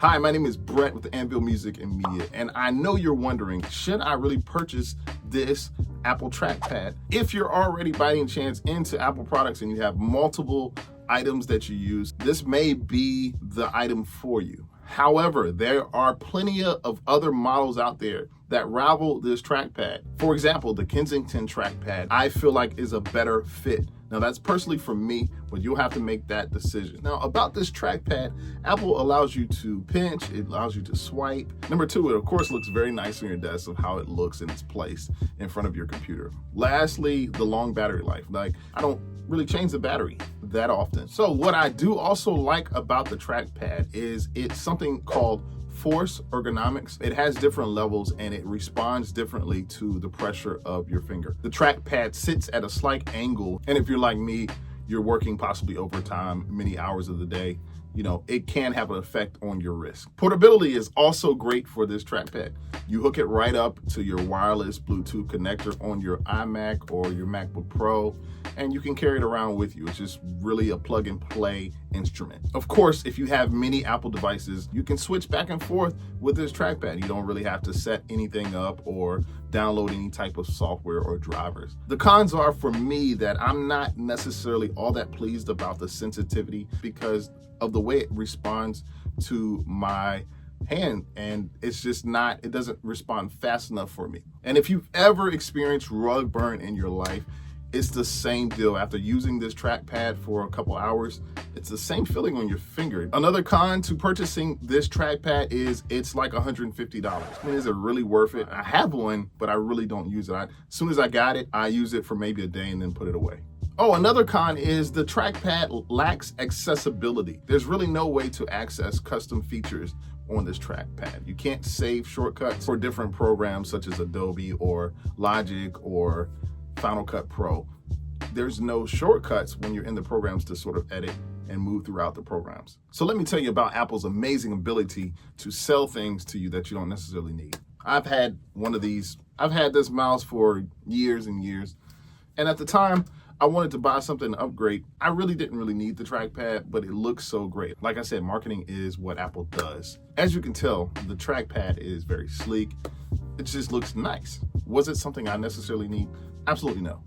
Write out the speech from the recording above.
Hi, my name is Brett with Anvil Music and Media, and I know you're wondering, should I really purchase this Apple Trackpad? If you're already by any chance into Apple products and you have multiple items that you use, this may be the item for you. However, there are plenty of other models out there that rival this trackpad. For example, the Kensington trackpad, I feel like is a better fit. Now that's personally for me, but you'll have to make that decision. Now about this trackpad, Apple allows you to pinch, it allows you to swipe. Number two, it of course looks very nice on your desk of how it looks in its place in front of your computer. Lastly, the long battery life. Like, I don't really change the battery that often. So what I do also like about the trackpad is it's something called force ergonomics. It has different levels and it responds differently to the pressure of your finger. The trackpad sits at a slight angle, and if you're like me, you're working possibly overtime many hours of the day, it can have an effect on your wrist. Portability is also great for this trackpad. You hook it right up to your wireless Bluetooth connector on your iMac or your MacBook Pro, and you can carry it around with you. It's just really a plug and play instrument. Of course, if you have many Apple devices, you can switch back and forth with this trackpad. You don't really have to set anything up or download any type of software or drivers. The cons are for me that I'm not necessarily all that pleased about the sensitivity because of the way it responds to my hand, and it's just not, it doesn't respond fast enough for me. And if you've ever experienced rug burn in your life, it's the same deal. After using this trackpad for a couple hours, it's the same feeling on your finger. Another con to purchasing this trackpad is it's like $150. I mean, is it really worth it? I have one, but I really don't use it. As soon as I got it, I use it for maybe a day and then put it away. Oh, another con is the trackpad lacks accessibility. There's really no way to access custom features on this trackpad. You can't save shortcuts for different programs such as Adobe or Logic or Final Cut Pro. There's no shortcuts when you're in the programs to sort of edit and move throughout the programs. So let me tell you about Apple's amazing ability to sell things to you that you don't necessarily need. I've had one of these. I've had this mouse for years and years. And at the time, I wanted to buy something to upgrade. I really didn't need the trackpad, but it looks so great. Like I said, marketing is what Apple does. As you can tell, the trackpad is very sleek. It just looks nice. Was it something I necessarily need? Absolutely no.